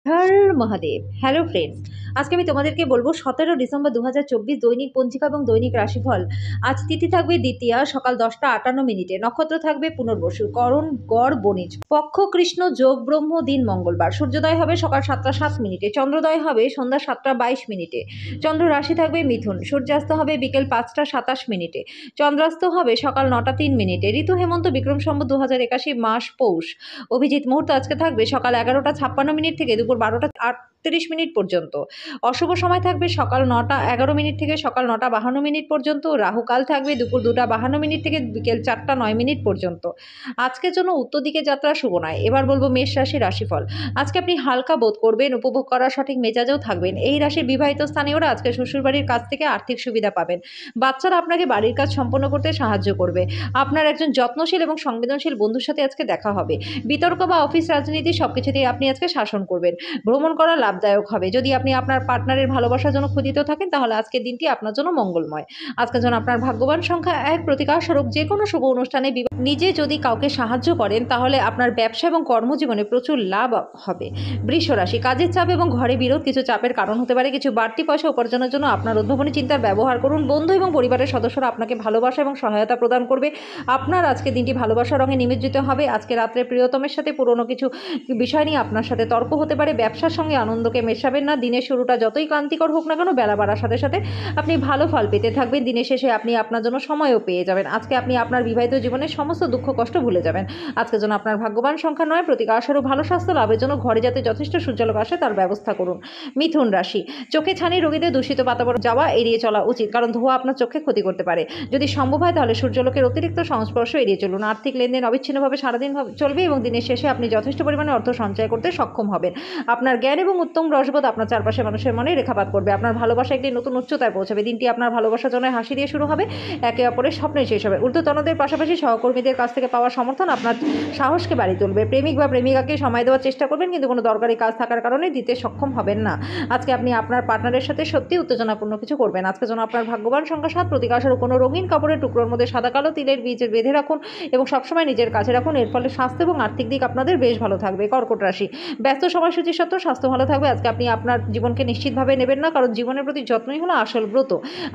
হর Mahadev. Hello friends, আজকে আমি তোমাদেরকে বলবো 17 ডিসেম্বর 2024 দৈনিক পঞ্জিকা এবং দৈনিক রাশিফল। আজ তিথি থাকবে দ্বিতীয়া, সকাল 10টা 58 মিনিটে। নক্ষত্র থাকবে পুনর্বসু, করণ গড় বণিজ, পক্ষ কৃষ্ণ, যোগ ব্রহ্ম, দিন মঙ্গলবার। সূর্যোদয় হবে সকাল 7টা 7 মিনিটে, চন্দ্রোদয় হবে সন্ধ্যা 7টা 22 মিনিটে। চন্দ্র রাশি থাকবে মিথুন, সূর্যাস্ত হবে বিকেল 5টা 27 মিনিটে, চন্দ্রাস্ত হবে সকাল 9টা 3 মিনিটে। ঋতু হেমন্ত, বিক্রম সম্বত 2081, মাস পৌষ। অভিজিৎ মুহূর্ত আজকে থাকবে সকাল 11টা 56 মিনিট থেকে দুপুর 12টা 38 মিনিট পর্যন্ত। অশুভ সময় থাকবে সকাল 9টা 11 মিনিট থেকে সকাল 9টা 52 মিনিট পর্যন্ত। রাহুকাল থাকবে দুপুর 2টা 52 মিনিট থেকে বিকেল 4টা 9 মিনিট পর্যন্ত। আজকের জন্য উত্তর দিকে যাত্রা শুভ নয়। এবার বলবো মেষ রাশি রাশিফল। আজকে আপনি হালকা বোধ করবেন, উপভোগ করার সঠিক মেজাজেও থাকবেন। এই রাশির বিবাহিত স্থানীয়রা আজকে শ্বশুরবাড়ির কাছ থেকে আর্থিক সুবিধা পাবেন। বাচ্চারা আপনাকে বাড়ির কাজ সম্পন্ন করতে সাহায্য করবে। আপনার একজন যত্নশীল এবং সংবেদনশীল বন্ধুর সাথে আজকে দেখা হবে। বিতর্ক বা অফিস রাজনীতি সবকিছুতেই আপনি আজকে শাসন করবেন। ভ্রমণ করা লাভদায়ক হবে। যদি আপনি আপনার পার্টনারের ভালোবাসার জন্য ক্ষুদিত থাকেন, তাহলে আজকের দিনটি আপনার জন্য মঙ্গলময়। আজকের জন্য আপনার ভাগ্যবান সংখ্যা 1। প্রতিকার স্বরূপ যে কোনো শুভ অনুষ্ঠানে নিজে যদি কাউকে সাহায্য করেন, তাহলে আপনার ব্যবসা এবং কর্মজীবনে প্রচুর লাভ হবে। বৃষ রাশি, কাজের চাপ এবং ঘরে বিরোধ কিছু চাপের কারণ হতে পারে। কিছু বাড়তি পয়সা উপার্জনের জন্য আপনার উদ্ভাবনী চিন্তার ব্যবহার করুন। বন্ধু এবং পরিবারের সদস্যরা আপনাকে ভালোবাসা এবং সহায়তা প্রদান করবে। আপনার আজকে দিনটি ভালোবাসার রঙে নিমজ্জিত হবে। আজকে রাত্রে প্রিয়তমের সাথে পুরনো কিছু বিষয় নিয়ে আপনার সাথে তর্ক হতে পারে। ব্যবসার সঙ্গে আনন্দকে মেশাবেন না। দিনের শুরুটা যতই ক্লান্তিকর হোক না কেন, বেলা বাড়ার সাথে সাথে আপনি ভালো ফল পেতে থাকবেন। দিনের শেষে আপনি আপনার জন্য সময়ও পেয়ে যাবেন। আজকে আপনি আপনার বিবাহিত জীবনের সমস্ত দুঃখ কষ্ট ভুলে যাবেন। আজকের জন্য আপনার ভাগ্যবান সংখ্যা 9। প্রতিকার স্বরূপ ভালো স্বাস্থ্য লাভের জন্য ঘরে যাতে যথেষ্ট সূর্যালোক আসে তার ব্যবস্থা করুন। মিথুন রাশি, চোখে ছানি রোগীদের দূষিত বাতাবরণ যাওয়া এড়িয়ে চলা উচিত, কারণ ধোঁয়া আপনার চোখে ক্ষতি করতে পারে। যদি সম্ভব হয় তাহলে সূর্যালোকের অতিরিক্ত সংস্পর্শ এড়িয়ে চলুন। আর্থিক লেনদেন অবিচ্ছিন্নভাবে সারাদিন চলবে এবং দিনের শেষে আপনি যথেষ্ট পরিমাণে অর্থ সঞ্চয় করতে সক্ষম হবেন। আপনার জ্ঞান এবং উত্তম রসবোধ আপনার চারপাশের মানুষের মনে রেখাপাত করবে। আপনার ভালোবাসা একটি নতুন উচ্চতায় পৌঁছাবে। দিনটি আপনার ভালোবাসার জন্য হাসি দিয়ে শুরু হবে, একে অপরের স্বপ্নে শেষ হবে। ঊর্ধ্বতনদের পাশাপাশি সহকর্মীদের কাছ থেকে পাওয়া সমর্থন আপনার সাহসকে বাড়িয়ে তুলবে। প্রেমিক বা প্রেমিকাকে সময় দেওয়ার চেষ্টা করবেন, কিন্তু কোনো দরকারি কাজ থাকার কারণে দিতে সক্ষম হবেন না। আজকে আপনি আপনার পার্টনারের সাথে সত্যি উত্তেজনাপূর্ণ কিছু করবেন। আজকের জন্য আপনার ভাগ্যবান সংখ্যা 7। প্রতিকার স্বরূপ কোনো রঙিন কাপড়ের টুকরোর মধ্যে সাদা কালো তিলের বীজ বেঁধে রাখুন এবং সবসময় নিজের কাছে রাখুন। এর ফলে স্বাস্থ্য এবং আর্থিক দিক আপনাদের বেশ ভালো থাকবে। কর্কট রাশি, ব্যস্ত সময়সূচি সত্ত্বেও স্বাস্থ্য ভালো থাকবে। আজকে আপনি আপনার জীবনকে নিশ্চিতভাবে নেবেন না, কারণ জীবনের প্রতি যত্নই হলো আসল ব্রত।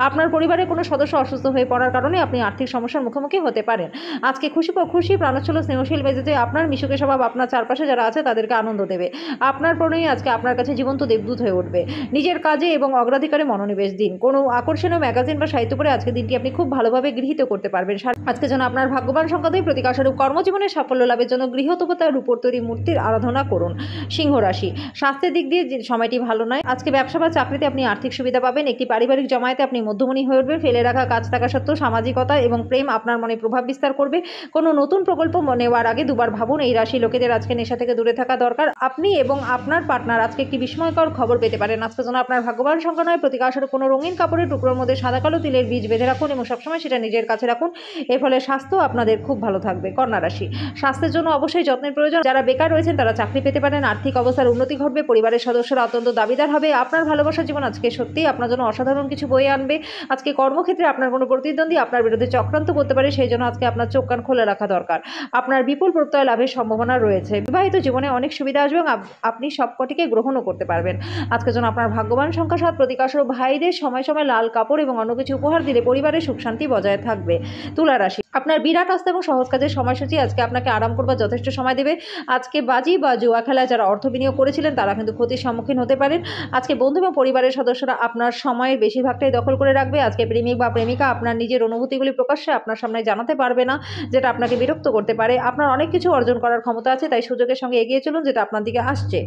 আপনার পরিবারের কোনো সদস্য অসুস্থ হয়ে পড়ার কারণে আপনি আর্থিক সমস্যার মুখোমুখি হতে পারেন। আজকে খুশি প্রাণোচ্ছল স্নেহশীল মেজাজে আপনার মিশুকে স্বভাব আপনার চারপাশে যারা আছে তাদেরকে আনন্দ দেবে। আপনার প্রণয়ী আজকে আপনার কাছে জীবন্ত দেবদূত হয়ে উঠবে। নিজের কাজে এবং অগ্রাধিকারে মনোনিবেশ দিন। কোনো আকর্ষণীয় ম্যাগাজিন বা সাহিত্য পড়ে আজকের দিনটি আপনি খুব ভালোভাবে গৃহীত করতে পারবেন। আজকে যেন আপনার ভাগ্যবান সংখ্যা 2। প্রতিকার স্বরূপ কর্মজীবনের সাফল্য লাভের জন্য গৃহতপতার উপর তৈরি মূর্তির আরাধনা করুন। সিংহ রাশি, স্বাস্থ্যের দিক দিয়ে সময়টি ভালো নয়। আজকে ব্যবসা বা চাকরিতে আপনি আর্থিক সুবিধা পাবেন। একটি পারিবারিক জমায়েতে আপনি মধ্যমণি হয়ে উঠবেন। ফেলে রাখা কাজ থাকা সত্ত্বেও সামাজিকতা এবং প্রেম আপনার মনে প্রভাব বিস্তার করবে। কোনো নতুন প্রকল্প নেওয়ার আগে দুবার ভাবুন। এই রাশি লোকেদের আজকে নেশা থেকে দূরে থাকা দরকার। আপনি এবং আপনার পার্টনার আজকে একটি বিস্ময়কর খবর পেতে পারেন। আজকের জন্য আপনার ভাগ্যবান সংখ্যা 9। প্রতিকার স্বরূপ কোনো রঙিন কাপড়ের টুকরোর মধ্যে সাদা কালো তিলের বীজ বেঁধে রাখুন এবং সবসময় সেটা নিজের কাছে রাখুন। এর ফলে স্বাস্থ্য আপনাদের খুব ভালো থাকবে। কন্যা রাশি, স্বাস্থ্যের জন্য অবশ্যই যত্নের প্রয়োজন। যারা বেকার রয়েছেন তারা চাকরি পেতে পারেন। আর্থিক অবস্থার উন্নতি ঘটবে। পরিবারের সদস্যরা অত্যন্ত দাবিদার হবে। আপনার ভালোবাসার জীবন আজকে সত্যিই আপনার জন্য অসাধারণ কিছু বয়ে আনবে। আজকে কর্মক্ষেত্রে আপনার কোনো প্রতিদ্বন্দ্বী আপনার বিরুদ্ধে চক্রান্ত করতে পারে, সেই জন্য আজকে আপনার চোখ কান খোলা রাখা দরকার। আপনার বিপুল প্রত্যয় লাভের সম্ভাবনা রয়েছে। বিবাহিত জীবনে অনেক সুবিধা আসবে এবং আপনি সবকটিকে গ্রহণও করতে পারবেন। আজকের জন্য আপনার ভাগ্যবান সংখ্যা 7। প্রতিকার স্বরূপ ভাইদের সময় সময় লাল কাপড় এবং অন্য কিছু উপহার দিলে পরিবারের সুখ শান্তি বজায় থাকবে। তুলা রাশি, আপনার বিরাট আস্থা এবং সহজ কাজের সময়সূচি আজকে আপনাকে আরাম করবার যথেষ্ট সময় দেবে। আজকে বাজি বা জুয়া খেলায় যারা অর্থ বিনিয়োগ করেছিলেন তারা কিন্তু ক্ষতির সম্মুখীন হতে পারেন। আজকে বন্ধু এবং পরিবারের সদস্যরা আপনার সময়ের বেশিরভাগটাই দখল করে রাখবে। আজকে প্রেমিক বা প্রেমিকা আপনার নিজের অনুভূতিগুলি প্রকাশ্যে আপনার সামনে জানাতে পারবে না, যেটা আপনাকে বিরক্ত করতে পারে। আপনার অনেক কিছু অর্জন করার ক্ষমতা আছে, তাই সুযোগের সঙ্গে এগিয়ে চলুন যেটা আপনার দিকে আসছে।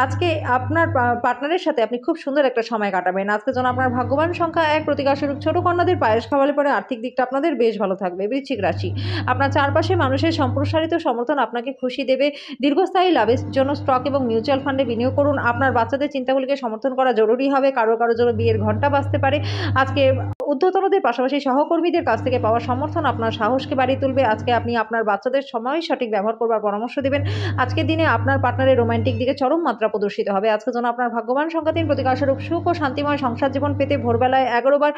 আজকে আপনার পার্টনারের সাথে আপনি খুব সুন্দর একটা সময় কাটাবেন। আজকে যেন আপনার ভাগ্যবান সংখ্যা 1। প্রতিকার স্বরূপ ছোট কন্যাদের পায়েস খাওয়ালে পরে আর্থিক দিকটা আপনাদের বেশ ভালো থাকবে। বৃশ্চিক রাশি, আপনার চারপাশে মানুষের সম্প্রসারিত সমর্থন আপনাকে খুশি দেবে। দীর্ঘস্থায়ী লাভের জন্য স্টক এবং মিউচুয়াল ফান্ডে বিনিয়োগ করুন। আপনার বাচ্চাদের চিন্তাগুলিকে সমর্থন করা জরুরি হবে। কারো জন্য বিয়ের ঘন্টা বাজতে পারে। আজকে ঊর্ধ্বতনদের পাশাপাশি সহকর্মীদের কাছ থেকে পাওয়া সমর্থন আপনার সাহসকে বাড়িয়ে তুলবে। আজকে আপনি আপনার বাচ্চাদের সময় সঠিক ব্যবহার করবার পরামর্শ দিবেন। আজকের দিনে আপনার পার্টনারের রোমান্টিক দিকে চরম মাত্রা প্রদর্শিত হবে। আজকের জন্য আপনার ভাগ্যবান সংখ্যা ৩, প্রতিকারস্বরূপ সুখ ও শান্তিময় সংসার জীবন পেতে ভোরবেলায় ১১ বার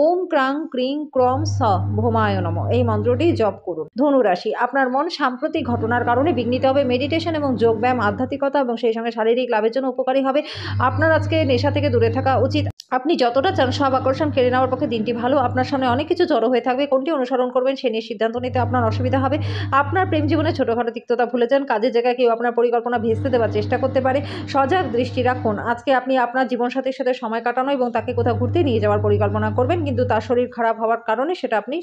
ওম ক্রাং ক্রিং ক্রম স ভৌমায় নমঃ এই মন্ত্রটি জপ করুন। ধনু রাশি, আপনার মন সাম্প্রতিক ঘটনার কারণে বিঘ্নিত হবে। মেডিটেশন এবং যোগব্যায়াম, আধ্যাত্মিকতা এবং সেই সঙ্গে শারীরিক লাভের জন্য উপকারী হবে। আপনার আজকে নেশা থেকে দূরে থাকা উচিত। আপনি যতটা চান সব আকর্ষণ কেড়ে নেওয়ার পক্ষে দিনটি ভালো। আপনার সামনে অনেক কিছু জড়ো হয়ে থাকবে। কোনটি অনুসরণ করবেন সে নিয়ে সিদ্ধান্ত নিতে আপনার অসুবিধা হবে। আপনার প্রেম জীবনে ছোটখাটো তিক্ততা ভুলে যান। কাজের জায়গায় কেউ আপনার পরিকল্পনা ভেস্তে দেওয়ার চেষ্টা করতে পারে। সজাগ দৃষ্টি রাখুন। আজকে আপনি আপনার জীবনসাথীর সাথে সময় কাটানো এবং তাকে কোথাও ঘুরতে নিয়ে যাওয়ার পরিকল্পনা করবেন, কিন্তু তার শরীর খারাপ হওয়ার কারণে সেটা আপনি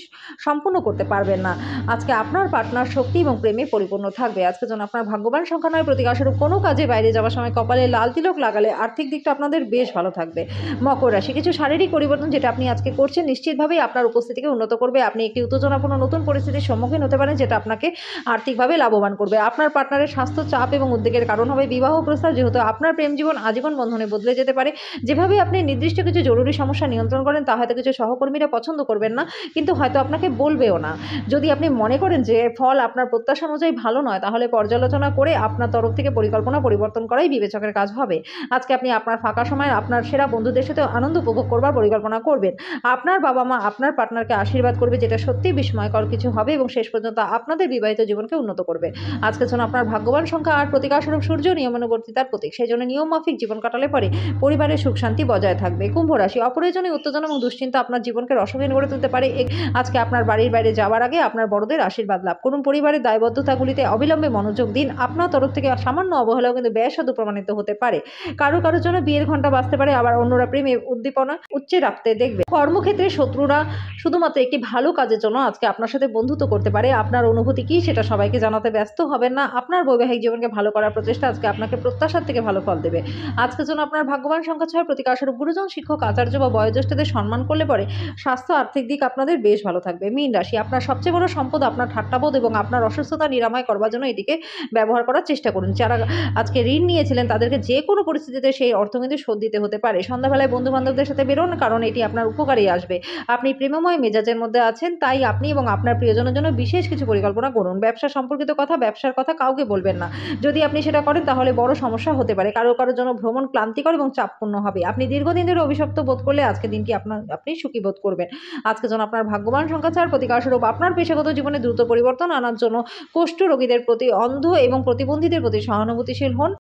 সম্পূর্ণ করতে পারবেন না। আজকে আপনার পার্টনার শক্তি এবং প্রেমে পরিপূর্ণ থাকবে। আজকে যেন আপনার ভাগ্যবান সংখ্যা ৯, প্রতিকারস্বরূপ কোনো কাজে বাইরে যাওয়ার সময় কপালে লাল তিলক লাগালে আর্থিক দিকটা আপনাদের বেশ ভালো থাকবে। মকর রাশি, কিছু শারীরিক পরিবর্তন যেটা আপনি আজকে করছেন নিশ্চিতভাবেই আপনার উপস্থিতিকে উন্নত করবে। আপনি একটি উত্তেজনাপূর্ণ নতুন পরিস্থিতির সম্মুখীন হতে পারেন যেটা আপনাকে আর্থিকভাবে লাভবান করবে। আপনার পার্টনারের স্বাস্থ্য চাপ এবং উদ্বেগের কারণ হবে। বিবাহ প্রস্তাব, যেহেতু আপনার প্রেম জীবন আজীবন বন্ধনে বদলে যেতে পারে। যেভাবে আপনি নির্দিষ্ট কিছু জরুরি সমস্যা নিয়ন্ত্রণ করেন তা হয়তো কিছু সহকর্মীরা পছন্দ করবেন না, কিন্তু হয়তো আপনাকে বলবেও না। যদি আপনি মনে করেন যে ফল আপনার প্রত্যাশা অনুযায়ী ভালো নয়, তাহলে পর্যালোচনা করে আপনার তরফ থেকে পরিকল্পনা পরিবর্তন করাই বিবেচকের কাজ হবে। আজকে আপনি আপনার ফাঁকা সময়ে আপনার সেরা বন্ধুদের সাথে আনন্দ উপভোগ করবার পরিকল্পনা করবেন। আপনার বাবা মা আপনার পার্টনারকে আশীর্বাদ করবে, যেটা সত্যিই বিস্ময়কর কিছু হবে এবং শেষ পর্যন্ত আপনাদের বিবাহিত জীবনকে উন্নত করবে। আজকের জন্য আপনার ভাগ্যবান সংখ্যা ৮, প্রতিকারস্বরূপ সূর্য নিয়মানুবর্তিতার প্রতীক। সেই জন্য নিয়ম মাফিক জীবন কাটালে পরে পরিবারের সুখ শান্তি বজায় থাকবে। কুম্ভ রাশি, অপ্রয়োজনীয় উত্তেজনা এবং দুশ্চিন্তা আপনার জীবনকে রসহীন করে তুলতে পারে। আজকে আপনার বাড়ির বাইরে যাওয়ার আগে আপনার বড়দের আশীর্বাদ লাভ করুন। পরিবারের দায়বদ্ধতাগুলিতে অবিলম্বে মনোযোগ দিন। আপনার তরফ থেকে সামান্য অবহেলাও কিন্তু ব্যয়সাধু প্রমাণিত হতে পারে। কারোর জন্য বিয়ের ঘন্টা বাজতে পারে, আবার অন্যরা প্রেমে উদ্দীপনা উচ্চে রাখতে দেখবে। কর্মক্ষেত্রে শত্রুরা শুধুমাত্র একটি ভালো কাজের জন্য আজকে আপনার সাথে বন্ধুত্ব করতে পারে। আপনার অনুভূতি কি সেটা সবাইকে জানাতে ব্যস্ত হবেন না। আপনার বৈবাহিক জীবনকে ভালো করার প্রচেষ্টা আজকে আপনাকে প্রত্যাশার থেকে ভালো ফল দেবে। আজকের জন্য আপনার ভাগ্যবান সংখ্যা ৬, প্রতিকারস্বরূপ গুরুজন, শিক্ষক, আচার্য বা বয়োজ্যেষ্ঠদের সম্মান করলে পরে স্বাস্থ্য আর্থিক দিক আপনাদের বেশ ভালো থাকবে। মীন রাশি, আপনার সবচেয়ে বড় সম্পদ আপনার ঠাট্টাবোধ এবং আপনার অসুস্থতা নিরাময় করবার জন্য এটিকে ব্যবহার করার চেষ্টা করুন। যারা আজকে ঋণ নিয়েছিলেন তাদেরকে যে কোনো পরিস্থিতিতে সেই অর্থ কিন্তু শোধ দিতে হতে পারে। সন্ধ্যাবেলায় বন্ধু বান্ধবদের সাথে বেরোন, কারণ এটি আপনার উপকারী আসবে। আপনি প্রেমময় মেজাজের মধ্যে আছেন, তাই আপনি এবং আপনার প্রিয়জনের জন্য বিশেষ কিছু পরিকল্পনা করুন। ব্যবসা সম্পর্কিত কথা, ব্যবসার কথা কাউকে বলবেন না। যদি আপনি সেটা করেন তাহলে বড় সমস্যা হতে পারে। কারোর জন্য ভ্রমণ ক্লান্তিকর এবং চাপপূর্ণ হবে। আপনি দীর্ঘদিন ধরে অভিশপ্ত বোধ করলে আজকে দিনটি আপনি সুখী বোধ করবেন। আজকে যেন আপনার ভাগ্যবান সংখ্যা ৪, প্রতিকারস্বরূপ আপনার পেশাগত জীবনে দ্রুত পরিবর্তন আনার জন্য কুষ্ঠ রোগীদের প্রতি অন্ধ এবং প্রতিবন্ধীদের প্রতি সহানুভূতিশীল হন।